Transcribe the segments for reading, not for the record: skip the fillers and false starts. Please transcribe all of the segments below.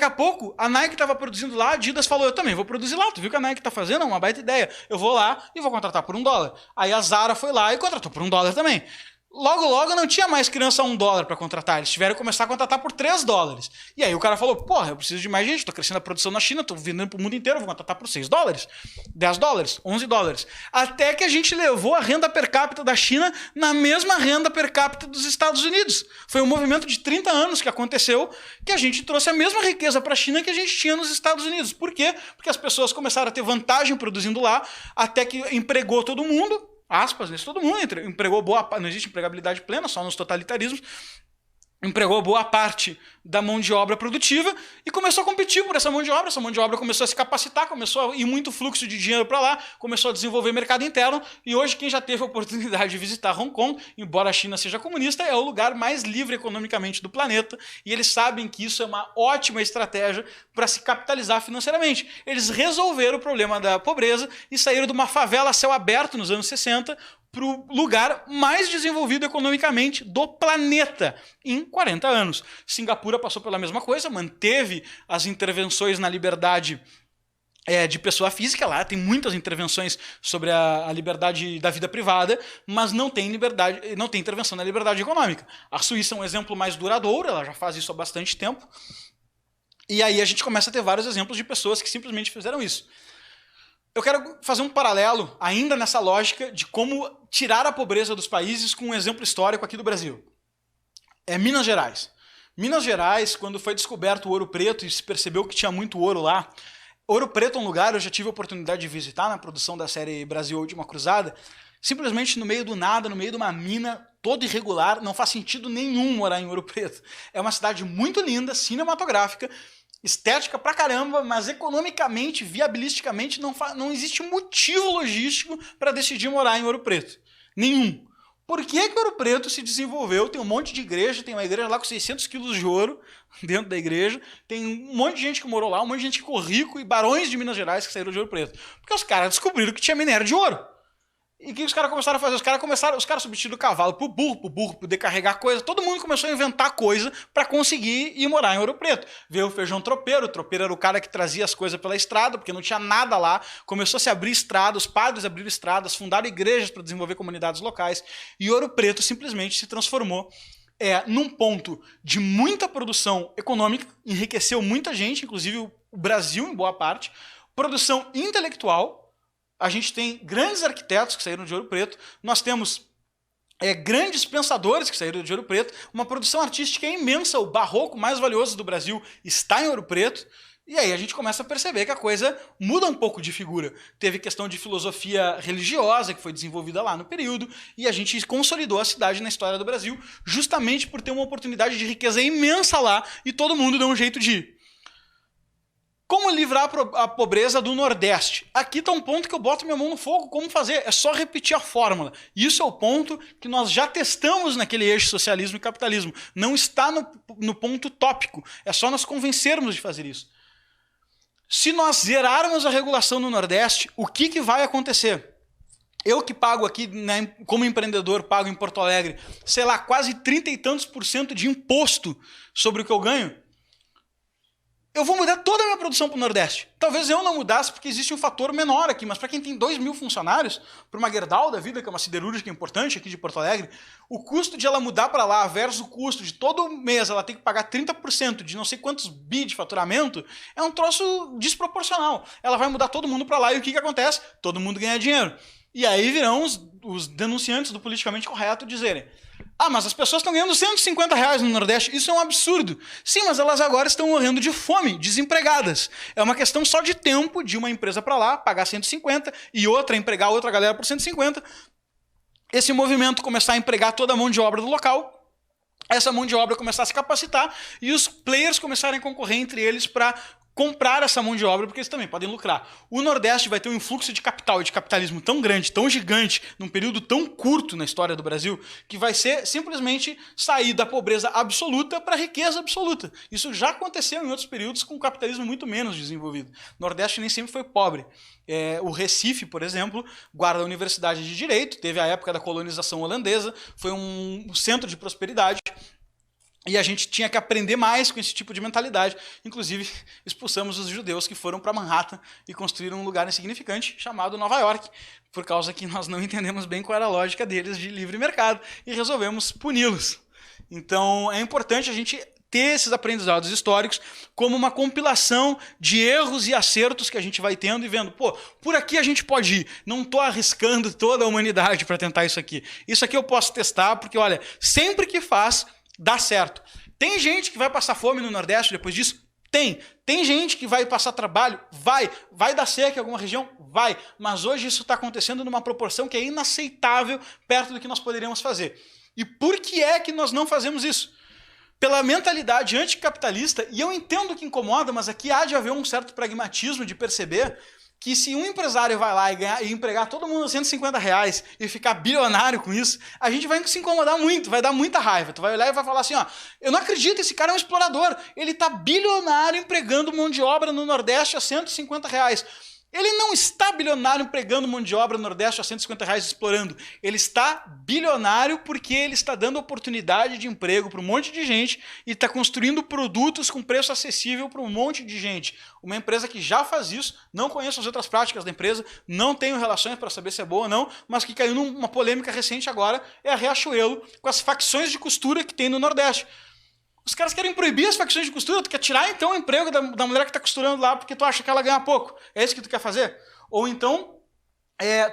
daqui a pouco, a Nike estava produzindo lá, a Adidas falou, eu também vou produzir lá. Tu viu o que a Nike está fazendo? É uma baita ideia. Eu vou lá e vou contratar por $1. Aí a Zara foi lá e contratou por $1 também. Logo, logo, não tinha mais criança a $1 para contratar. Eles tiveram que começar a contratar por $3. E aí o cara falou, porra, eu preciso de mais gente, tô crescendo a produção na China, tô vendendo pro mundo inteiro, vou contratar por $6, $10, $11. Até que a gente levou a renda per capita da China na mesma renda per capita dos Estados Unidos. Foi um movimento de 30 anos que aconteceu, que a gente trouxe a mesma riqueza para a China que a gente tinha nos Estados Unidos. Por quê? Porque as pessoas começaram a ter vantagem produzindo lá, até que empregou todo mundo, aspas, né? Todo mundo empregou boa parte, não existe empregabilidade plena, só nos totalitarismos, empregou boa parte da mão de obra produtiva e começou a competir por essa mão de obra começou a se capacitar, começou a ir muito fluxo de dinheiro para lá, começou a desenvolver mercado interno e hoje quem já teve a oportunidade de visitar Hong Kong, embora a China seja comunista, é o lugar mais livre economicamente do planeta e eles sabem que isso é uma ótima estratégia para se capitalizar financeiramente. Eles resolveram o problema da pobreza e saíram de uma favela a céu aberto nos anos 60 para o lugar mais desenvolvido economicamente do planeta em 40 anos. Singapura passou pela mesma coisa, manteve as intervenções na liberdade de pessoa física, lá tem muitas intervenções sobre a liberdade da vida privada, mas não tem intervenção na liberdade econômica. A Suíça é um exemplo mais duradouro, ela já faz isso há bastante tempo, e aí a gente começa a ter vários exemplos de pessoas que simplesmente fizeram isso. Eu quero fazer um paralelo, ainda nessa lógica, de como tirar a pobreza dos países com um exemplo histórico aqui do Brasil. É Minas Gerais. Minas Gerais, quando foi descoberto o ouro preto e se percebeu que tinha muito ouro lá, Ouro Preto é um lugar, eu já tive a oportunidade de visitar na produção da série Brasil, a Última Cruzada, simplesmente no meio do nada, no meio de uma mina, todo irregular, não faz sentido nenhum morar em Ouro Preto. É uma cidade muito linda, cinematográfica, estética pra caramba, mas economicamente, viabilisticamente, não existe motivo logístico para decidir morar em Ouro Preto. Nenhum. Por que Ouro Preto se desenvolveu? Tem um monte de igreja, tem uma igreja lá com 600 quilos de ouro dentro da igreja, tem um monte de gente que morou lá, um monte de gente que ficou rico e barões de Minas Gerais que saíram de Ouro Preto. Porque os caras descobriram que tinha minério de ouro. E o que os caras começaram a fazer? Os caras substituíram o cavalo pro burro poder carregar coisa. Todo mundo começou a inventar coisa para conseguir ir morar em Ouro Preto. Veio o feijão tropeiro. O tropeiro era o cara que trazia as coisas pela estrada, porque não tinha nada lá. Começou a se abrir estrada, os padres abriram estradas, fundaram igrejas para desenvolver comunidades locais. E Ouro Preto simplesmente se transformou num ponto de muita produção econômica, enriqueceu muita gente, inclusive o Brasil em boa parte, produção intelectual. A gente tem grandes arquitetos que saíram de Ouro Preto, nós temos grandes pensadores que saíram de Ouro Preto, uma produção artística imensa, o barroco mais valioso do Brasil está em Ouro Preto, e aí a gente começa a perceber que a coisa muda um pouco de figura. Teve questão de filosofia religiosa que foi desenvolvida lá no período, e a gente consolidou a cidade na história do Brasil, justamente por ter uma oportunidade de riqueza imensa lá, e todo mundo deu um jeito de ir. Como livrar a pobreza do Nordeste? Aqui está um ponto que eu boto minha mão no fogo. Como fazer? É só repetir a fórmula. Isso é o ponto que nós já testamos naquele eixo socialismo e capitalismo. Não está no ponto tópico. É só nós convencermos de fazer isso. Se nós zerarmos a regulação no Nordeste, o que vai acontecer? Eu que pago aqui, né, como empreendedor, pago em Porto Alegre, sei lá, quase 30 e tantos % de imposto sobre o que eu ganho. Eu vou mudar toda a minha produção para o Nordeste. Talvez eu não mudasse porque existe um fator menor aqui, mas para quem tem 2.000 funcionários, para uma Gerdau da vida, que é uma siderúrgica importante aqui de Porto Alegre, o custo de ela mudar para lá versus o custo de todo mês ela ter que pagar 30% de não sei quantos bi de faturamento, é um troço desproporcional. Ela vai mudar todo mundo para lá e o que acontece? Todo mundo ganha dinheiro. E aí virão os denunciantes do politicamente correto dizerem: ah, mas as pessoas estão ganhando R$150 no Nordeste, isso é um absurdo. Sim, mas elas agora estão morrendo de fome, desempregadas. É uma questão só de tempo de uma empresa para lá pagar 150 e outra empregar outra galera por 150. Esse movimento começar a empregar toda a mão de obra do local, essa mão de obra começar a se capacitar e os players começarem a concorrer entre eles para comprar essa mão de obra, porque eles também podem lucrar. O Nordeste vai ter um influxo de capital e de capitalismo tão grande, tão gigante, num período tão curto na história do Brasil, que vai ser simplesmente sair da pobreza absoluta para a riqueza absoluta. Isso já aconteceu em outros períodos com um capitalismo muito menos desenvolvido. O Nordeste nem sempre foi pobre. O Recife, por exemplo, guarda a Universidade de Direito, teve a época da colonização holandesa, foi um centro de prosperidade. E a gente tinha que aprender mais com esse tipo de mentalidade. Inclusive, expulsamos os judeus que foram para Manhattan e construíram um lugar insignificante chamado Nova York, por causa que nós não entendemos bem qual era a lógica deles de livre mercado e resolvemos puni-los. Então, é importante a gente ter esses aprendizados históricos como uma compilação de erros e acertos que a gente vai tendo e vendo, pô, por aqui a gente pode ir, não estou arriscando toda a humanidade para tentar isso aqui. Isso aqui eu posso testar, porque, olha, sempre que faz, dá certo. Tem gente que vai passar fome no Nordeste depois disso? Tem. Tem gente que vai passar trabalho? Vai. Vai dar seca em alguma região? Vai. Mas hoje isso está acontecendo numa proporção que é inaceitável perto do que nós poderíamos fazer. E por que é que nós não fazemos isso? Pela mentalidade anticapitalista, e eu entendo que incomoda, mas aqui há de haver um certo pragmatismo de perceber que se um empresário vai lá e empregar todo mundo a R$150 e ficar bilionário com isso, a gente vai se incomodar muito, vai dar muita raiva. Tu vai olhar e vai falar assim, ó, eu não acredito, esse cara é um explorador, ele tá bilionário empregando mão de obra no Nordeste a R$150. Ele não está bilionário empregando mão de obra no Nordeste a R$150 explorando. Ele está bilionário porque ele está dando oportunidade de emprego para um monte de gente e está construindo produtos com preço acessível para um monte de gente. Uma empresa que já faz isso, não conheço as outras práticas da empresa, não tenho relações para saber se é boa ou não, mas que caiu numa polêmica recente agora, é a Riachuelo com as facções de costura que tem no Nordeste. Os caras querem proibir as facções de costura, tu quer tirar então o emprego da mulher que está costurando lá porque tu acha que ela ganha pouco. É isso que tu quer fazer? Ou então,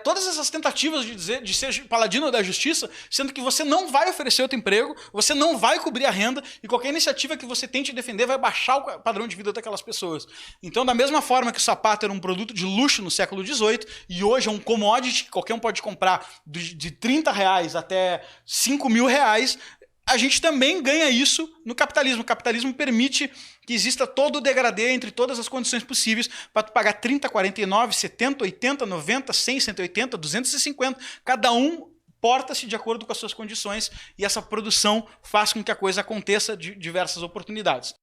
todas essas tentativas de ser paladino da justiça, sendo que você não vai oferecer outro emprego, você não vai cobrir a renda e qualquer iniciativa que você tente defender vai baixar o padrão de vida daquelas pessoas. Então, da mesma forma que o sapato era um produto de luxo no século XVIII e hoje é um commodity que qualquer um pode comprar de R$30 até R$5.000, a gente também ganha isso no capitalismo. O capitalismo permite que exista todo o degradê entre todas as condições possíveis para tu pagar 30, 49, 70, 80, 90, 100, 180, 250. Cada um porta-se de acordo com as suas condições e essa produção faz com que a coisa aconteça de diversas oportunidades.